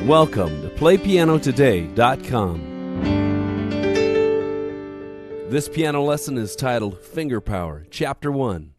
Welcome to playpianotoday.com. This piano lesson is titled Finger Power, Chapter 1.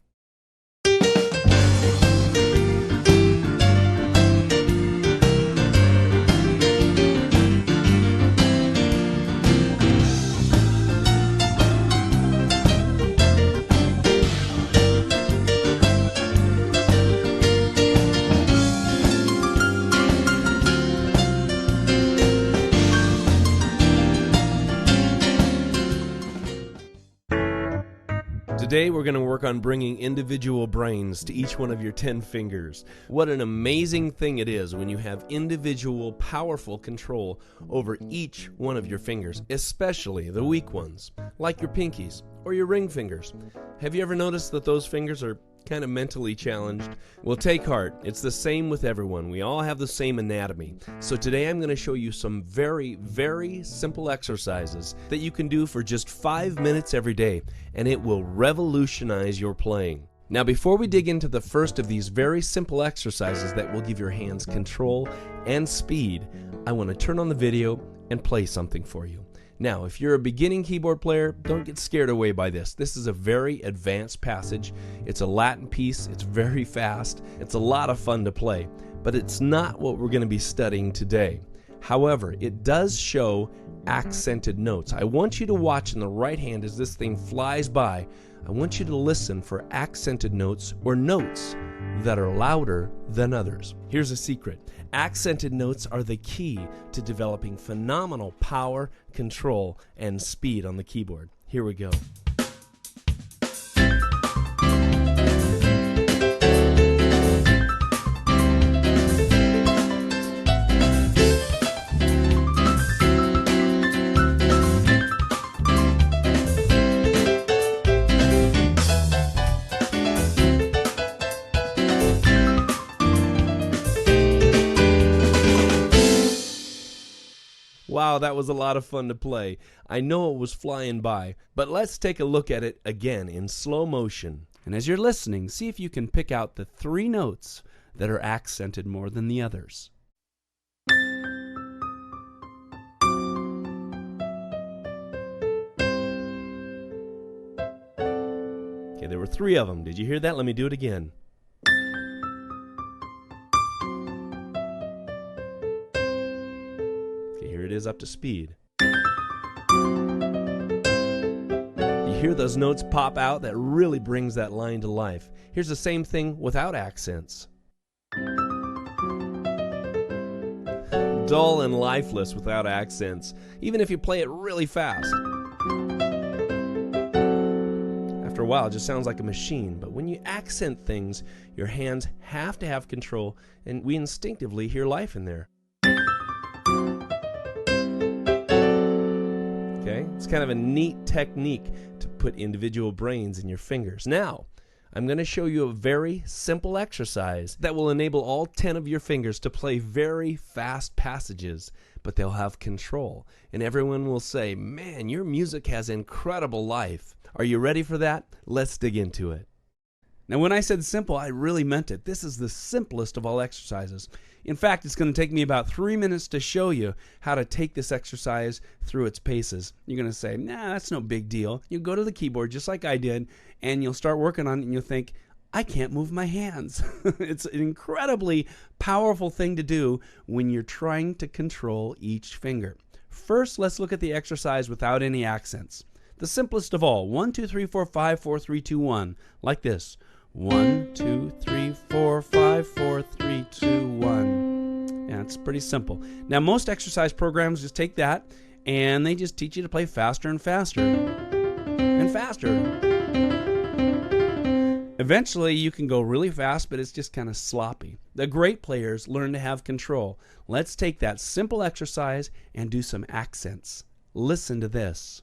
Today we're going to work on bringing individual brains to each one of your 10 fingers. What an amazing thing it is when you have individual, powerful control over each one of your fingers, especially the weak ones, like your pinkies or your ring fingers. Have you ever noticed that those fingers are kind of mentally challenged? Well, take heart. It's the same with everyone. We all have the same anatomy. So today I'm going to show you some very, very simple exercises that you can do for just 5 minutes every day, and it will revolutionize your playing. Now, before we dig into the first of these very simple exercises that will give your hands control and speed, I want to turn on the video and play something for you. Now, if you're a beginning keyboard player, don't get scared away by this. This is a very advanced passage. It's a Latin piece. It's very fast. It's a lot of fun to play, but it's not what we're going to be studying today. However, it does show accented notes. I want you to watch in the right hand as this thing flies by. I want you to listen for accented notes or notes that are louder than others. Here's a secret. Accented notes are the key to developing phenomenal power, control, and speed on the keyboard. Here we go. Wow, that was a lot of fun to play. I know it was flying by, but let's take a look at it again in slow motion. And as you're listening, see if you can pick out the 3 notes that are accented more than the others. Okay, there were 3 of them. Did you hear that? Let me do it again. Here it is up to speed. You hear those notes pop out? That really brings that line to life. Here's the same thing without accents. Dull and lifeless without accents, even if you play it really fast. After a while, it just sounds like a machine, but when you accent things, your hands have to have control, and we instinctively hear life in there. Okay? It's kind of a neat technique to put individual brains in your fingers. Now, I'm going to show you a very simple exercise that will enable all 10 of your fingers to play very fast passages, but they'll have control. And everyone will say, "Man, your music has incredible life." Are you ready for that? Let's dig into it. Now, when I said simple, I really meant it. This is the simplest of all exercises. In fact, it's going to take me about 3 minutes to show you how to take this exercise through its paces. You're going to say, "Nah, that's no big deal." You go to the keyboard just like I did, and you'll start working on it, and you'll think, "I can't move my hands." It's an incredibly powerful thing to do when you're trying to control each finger. First, let's look at the exercise without any accents. The simplest of all, 1, 2, 3, 4, 5, 4, 3, 2, 1, like this. 1, 2, 3, 4, 5, 4, 3, 2, 1. Yeah, it's pretty simple. Now, most exercise programs just take that and they just teach you to play faster and faster and faster. Eventually, you can go really fast, but it's just kind of sloppy. The great players learn to have control. Let's take that simple exercise and do some accents. Listen to this.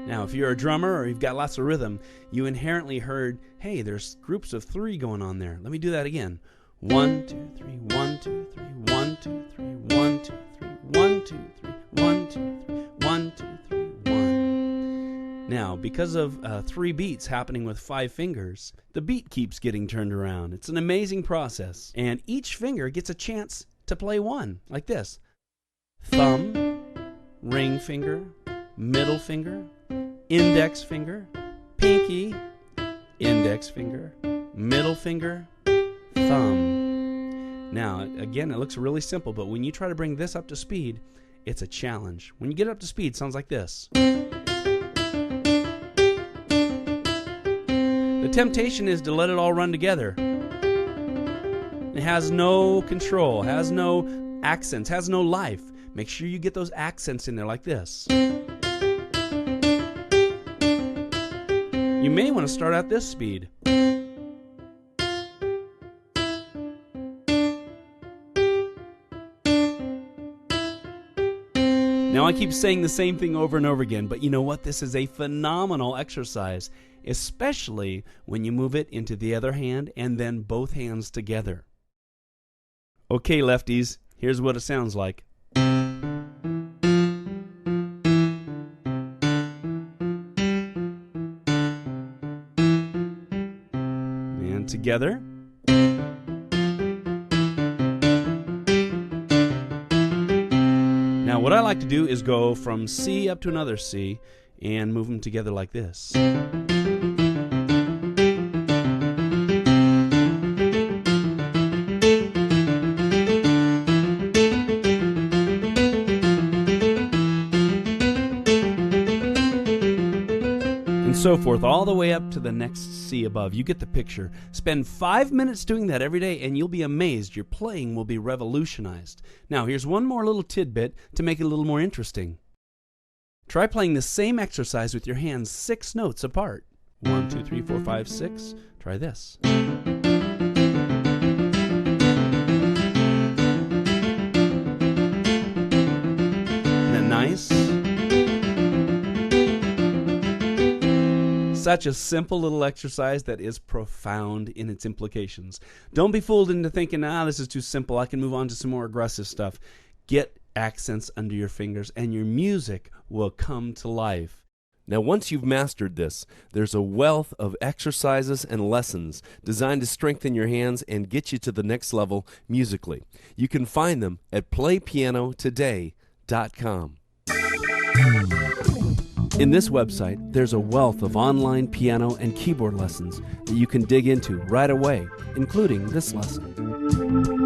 Now, if you're a drummer or you've got lots of rhythm, you inherently heard, hey, there's groups of 3 going on there. Let me do that again. 1, 2, 3, 1, 2, 3, 1, 2, 3, 1, 2, 3, 1, 2, 3, 1, 2, 3, 1, 2, 3, 1. Now, because of 3 beats happening with 5 fingers, the beat keeps getting turned around. It's an amazing process. And each finger gets a chance to play one, like this. Thumb, ring finger, middle finger, index finger, pinky, index finger, middle finger, thumb. Now, again, it looks really simple, but when you try to bring this up to speed, it's a challenge. When you get up to speed, it sounds like this. The temptation is to let it all run together. It has no control, has no accents, has no life. Make sure you get those accents in there like this. You may want to start at this speed. Now I keep saying the same thing over and over again, but you know what? This is a phenomenal exercise, especially when you move it into the other hand and then both hands together. Okay, lefties, here's what it sounds like. And together. Now what I like to do is go from C up to another C and move them together like this. And so forth, all the way up to the next C above. You get the picture. Spend 5 minutes doing that every day, and you'll be amazed. Your playing will be revolutionized. Now, here's one more little tidbit to make it a little more interesting. Try playing the same exercise with your hands 6 notes apart. 1, 2, 3, 4, 5, 6. Try this. Isn't that nice? Such a simple little exercise that is profound in its implications. Don't be fooled into thinking, this is too simple. I can move on to some more aggressive stuff. Get accents under your fingers and your music will come to life. Now, once you've mastered this, there's a wealth of exercises and lessons designed to strengthen your hands and get you to the next level musically. You can find them at playpianotoday.com. In this website, there's a wealth of online piano and keyboard lessons that you can dig into right away, including this lesson.